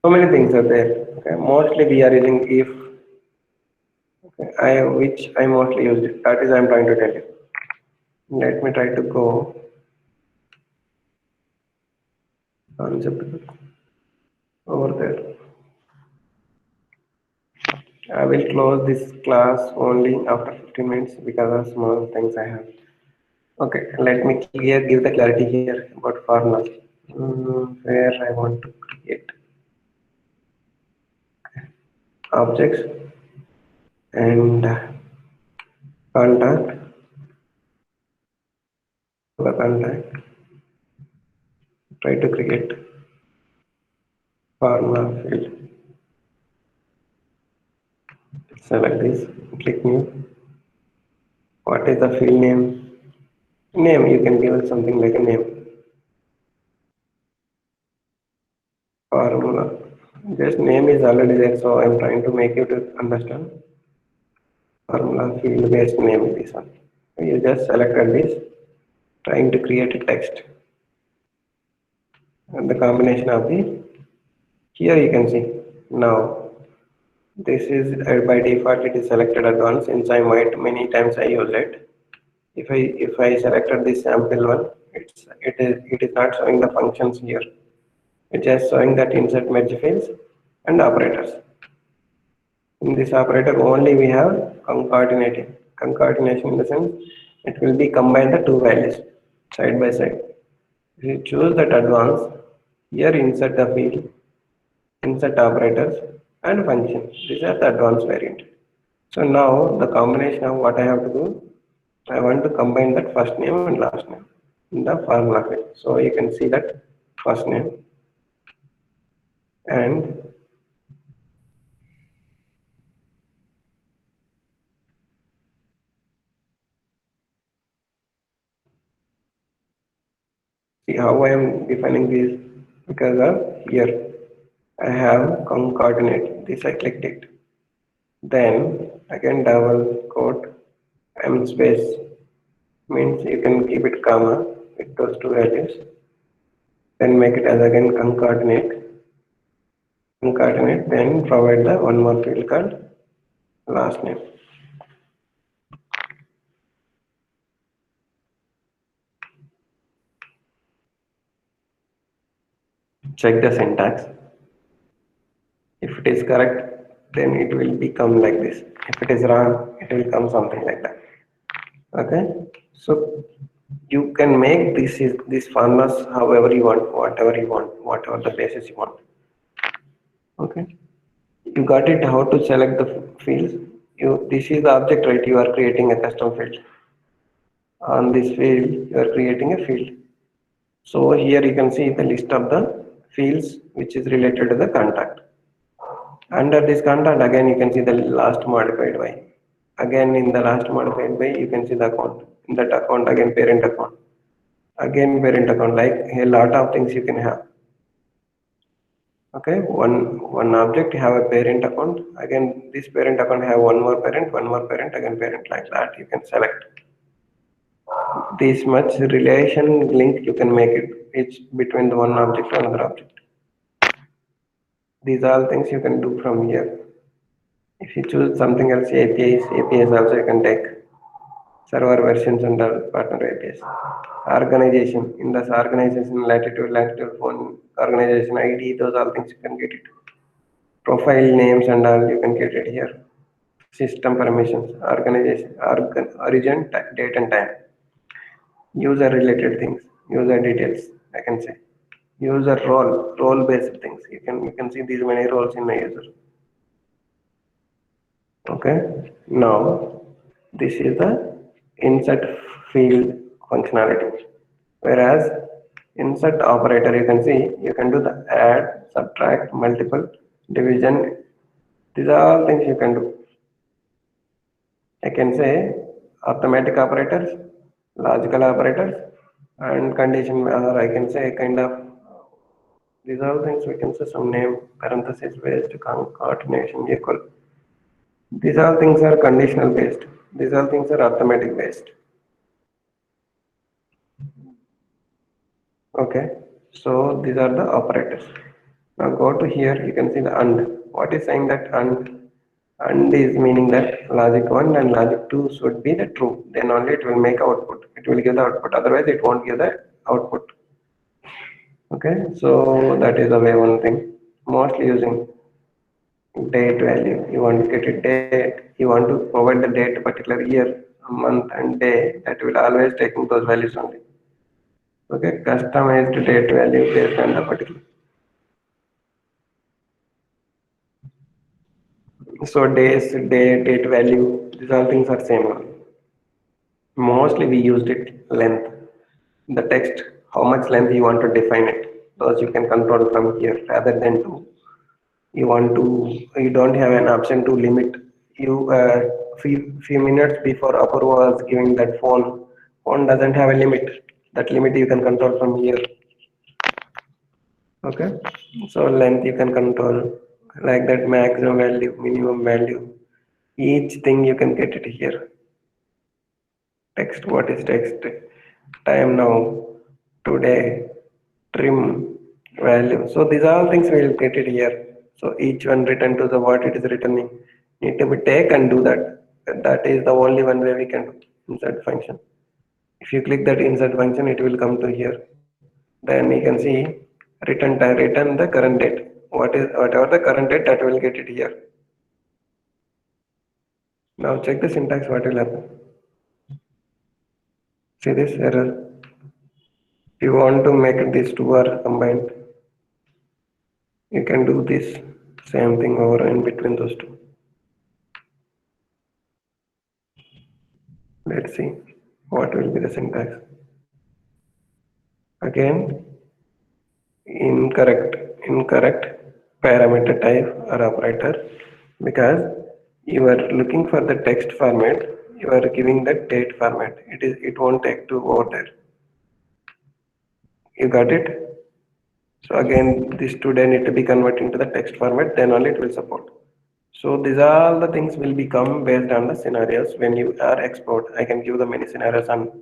So many things are there. Okay. Mostly we are using if. Okay. Which I mostly use it. That is I am trying to tell you. Let me try to go concept over there. I will close this class only after 15 minutes because of small things I have. Okay, let me give the clarity here about formulas. Where I want to create objects and contact. Go to the contact. Try to create formula field. Select this. Click new. What is the field name? Name you can give it something like a name. Formula. Just name is already there, so I am trying to make you to understand. Formula field based name is this one. You just selected this, trying to create a text and the combination of the here you can see now this is by default it is selected advanced since I might many times I use it. If I selected this sample one, it is not showing the functions here. It's just showing that insert merge fields and operators. In this operator only we have concatenating. Concatenation in the sense it will be combine the two values side by side. If you choose that advanced, here insert the field, insert operators and function. These are the advanced variant. So now the combination of what I have to do, I want to combine that first name and last name in the formula field. So you can see that first name and see how I am defining this because of here I have concatenate. This I clicked it. Then again double quote M space means you can keep it comma with those two values. Then make it as again concatenate. Then provide the one more field called last name. Check the syntax. If it is correct, then it will become like this. If it is wrong, it will come something like that. Okay, so you can make these formulas however you want, whatever you want, whatever the basis you want. Okay, you got it. How to select the fields? This is the object, right? You are creating a custom field. On this field, you are creating a field. So here you can see the list of the fields which is related to the contact. Under this contact, again you can see the last modified by. Again in the last modified by, you can see the account. In that account, again parent account. Again parent account, like a lot of things you can have. Okay, one object have a parent account. Again, this parent account have one more parent, again parent, like that. You can select this much relation link. You can make it. It's between the one object and another object. These are all things you can do from here. If you choose something else, APIs also you can take server versions and partner APIs. Organization, in this organization, latitude, phone, organization ID, those all things you can get it. Profile names and all you can get it here. System permissions, organization, origin, date and time. User related things, user details, I can say. User role based things. You can see these many roles in a user. Okay, now this is the insert field functionality, whereas insert operator you can see you can do the add, subtract, multiple, division. These are all things you can do. I can say arithmetic operators, logical operators, and condition, or I can say kind of these are all things we can say some name, parenthesis based, concatenation, equal. These all things are conditional based. These all things are arithmetic based. Okay, so these are the operators. Now go to here, you can see the and. What is saying that and? And is meaning that logic 1 and logic 2 should be the true. Then only it will make output. It will give the output. Otherwise, it won't give the output. Okay, so that is the way one thing. Mostly using date value. You want to get a date. You want to provide the date, particular year, month, and day. That will always taking those values only. Okay, customized date value based on the particular. So days, day, date value, these all things are same. Mostly we used it length. The text, how much length you want to define it. Those you can control from here rather than to you don't have an option to limit. You few minutes before Apurva was giving that phone doesn't have a limit. That limit you can control from here. Okay, so length you can control like that, maximum value, minimum value, each thing you can get it here. Text, what is text? Time now, today, trim, value. So these are all things we will get it here. So each one written to the what it is returning need to be take and do that. That is the only one way we can do insert function. If you click that insert function, it will come to here. Then you can see return the current date. Whatever the current date, that will get it here. Now check the syntax. What will happen? See this error. If you want to make these two are combined, you can do this same thing over in between those two. Let's see what will be the syntax. Again, incorrect parameter type or operator, because you are looking for the text format, you are giving the date format. It won't take to over there. You got it? So Yes. again, this today need to be converted into the text format, then only it will support. So these are all the things will become based on the scenarios when you are export. I can give the many scenarios on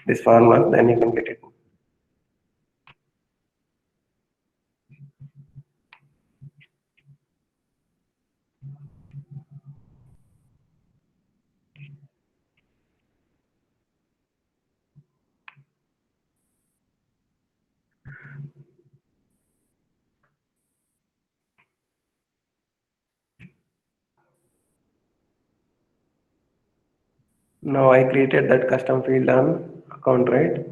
this format, then you can get it. Now I created that custom field on account, right?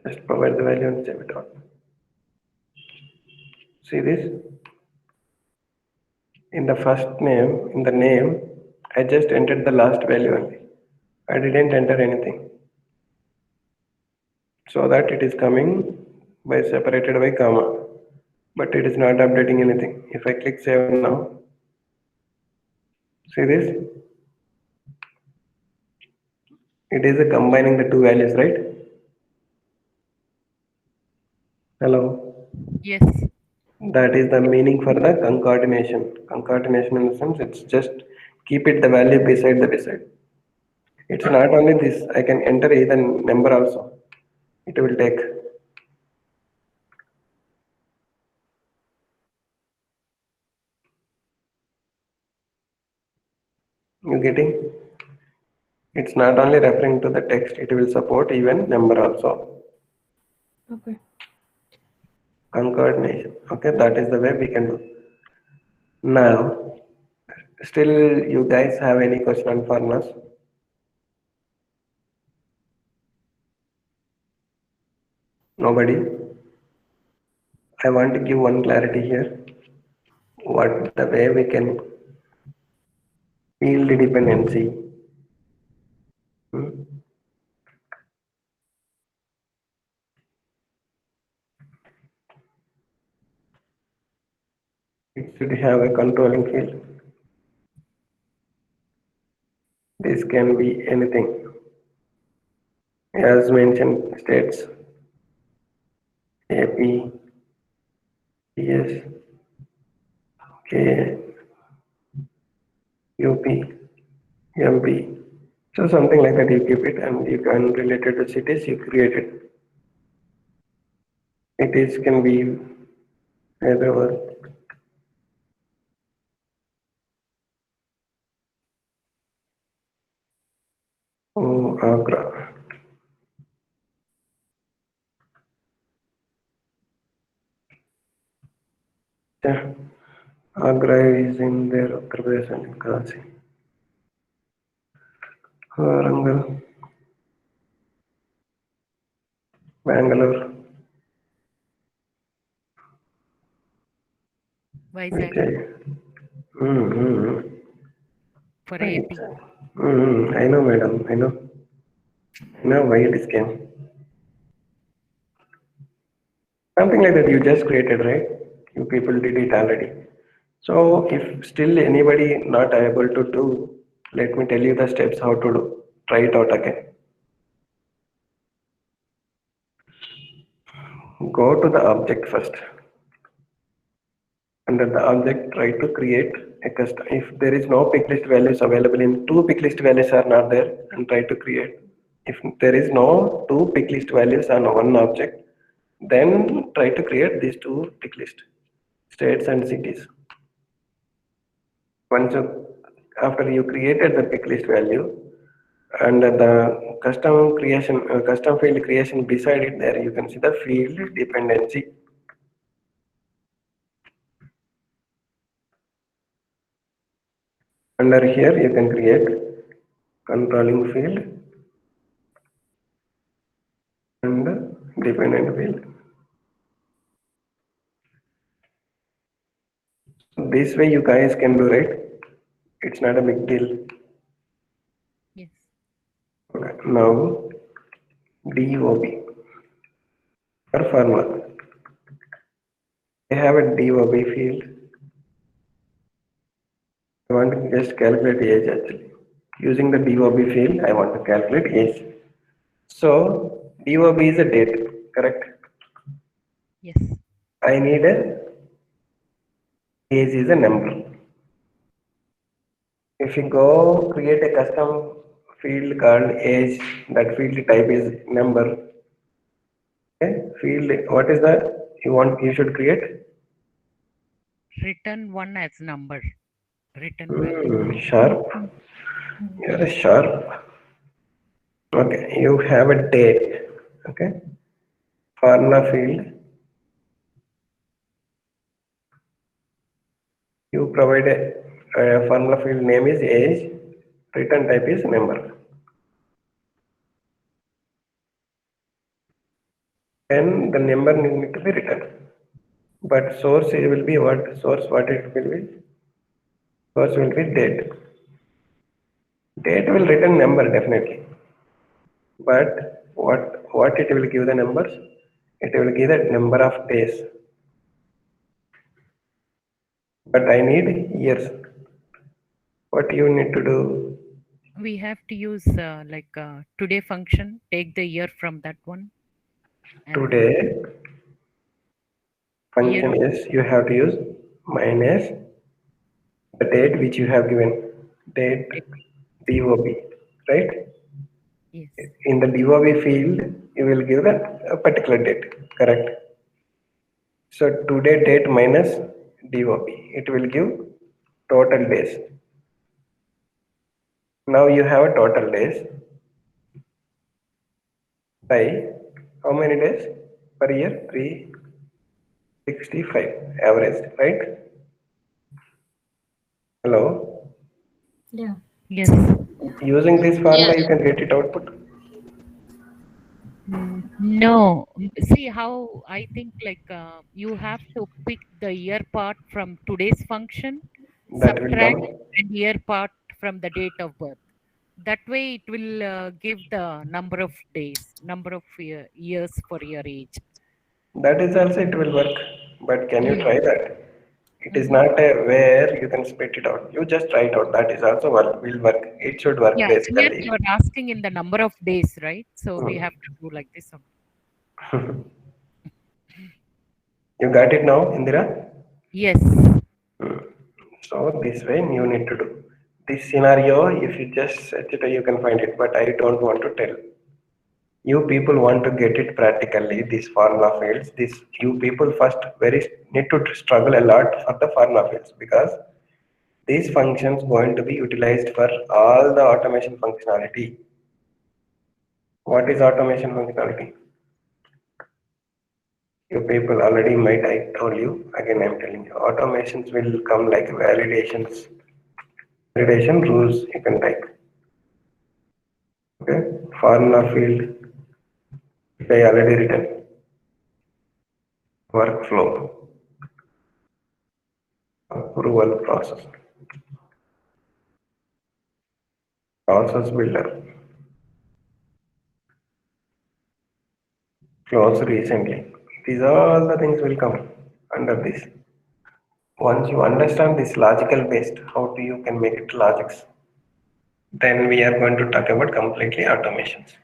Just provide the value and save it out. See this? In the first name, in the name, I just entered the last value only. I didn't enter anything. So that it is coming by separated by comma. But it is not updating anything. If I click save now, see this? It is combining the two values, right? Hello. Yes. That is the meaning for the concatenation. Concatenation in the sense it's just keep it the value beside the beside. It's not only this, I can enter either number also. It will take. You getting? It's not only referring to the text, it will support even number also. Okay. Concatenation. Okay, that is the way we can do. Now, still you guys have any question on formulas? Nobody? I want to give one clarity here. What the way we can field dependency. Hmm? It should have a controlling field. This can be anything. As mentioned, states AP, PS, K, UP, MP. So something like that you keep it and you can relate it to cities you create it. It is can be Hyderabad, Agra. Yeah. Agra is in there, Uttar Pradesh and Karachi. Warangal, Bangalore, Vizag Vijay. Mm-hmm. for Right. AP. I know, madam. I know. I know why this came. Something like that you just created, right? You people did it already. So if still anybody not able to do, let me tell you the steps how to do. Try it out again. Go to the object first. Under the object, try to create a custom. If there is no pick list values available in two pick list values are not there, and try to create. If there is no two pick list values on one object, then try to create these two pick list states and cities. Once after you created the pick list value and the custom field creation beside it there you can see the field dependency. Under here you can create controlling field and dependent field. So this way you guys can do, right? It's not a big deal. Yes. Okay. Now DOB for formula. I have a DOB field. I want to just calculate age actually. Using the DOB field, I want to calculate age. So DOB is a date, correct? Yes. I need a age is a number. If you go create a custom field called age, that field type is number. Okay, field what is the you want you should create? Return one as number. Return value. Sharp. You're a sharp. Okay, you have a date. Okay, formula field. You provide a formula field name is age. Return type is number. And the number need to be written. But source it will be what? Source what it will be? Source will be date. Date will return number definitely. But what it will give the numbers? It will give the number of days. But I need years. What you need to do We have to use today function, take the year from that one, and today year. function is you have to use minus the date which you have given. Date DOB, right? Yes. In the DOB field, you will give the a particular date, correct? So today date minus DOB, it will give total days. Now you have a total days by how many days per year? 365 average, right? Hello. Yeah. Yes. Using this Yeah. formula, you can get it output. No. See how I think you have to pick the year part from today's function, That will subtract come. and year part from the date of birth. That way it will give the number of days, number of years for your age. That is also it will work. But can you Mm. try that? It is Mm-hmm. not a where you can split it out. You just try it out. That is also work. Will work. It should work Yeah, here you basically. are asking in the number of days, right? So we have to do like this. You got it now, Indira? Yes. Hmm. So this way you need to do. this scenario, if you just search it, you can find it, but I don't want to tell. You people want to get it practically, these formula fields. This you people first very need to struggle a lot for the formula fields because these functions going to be utilized for all the automation functionality. What is automation functionality? You people already might, I told you, again I'm telling you, automations will come like validations, validation rules you can type. Okay, formula field, I already written, workflow, approval process, process builder, close recently. These all the things will come under this. Once you understand this logical based, how do you can make it logics, then we are going to talk about completely automations.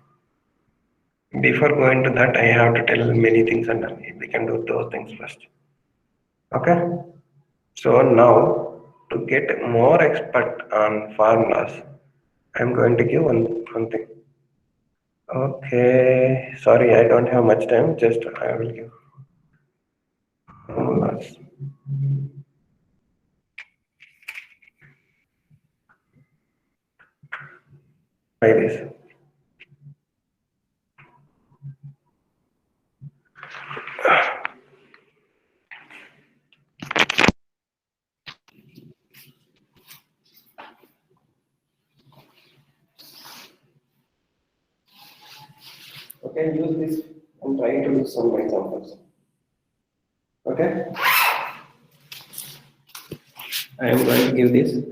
Before going to that, I have to tell many things under. We can do those things first. Okay. So now to get more expert on formulas, I'm going to give one thing. Okay. Sorry, I don't have much time. Just I will give formulas. Try this. Okay, use this and try to use some examples. Okay. I am going to give this.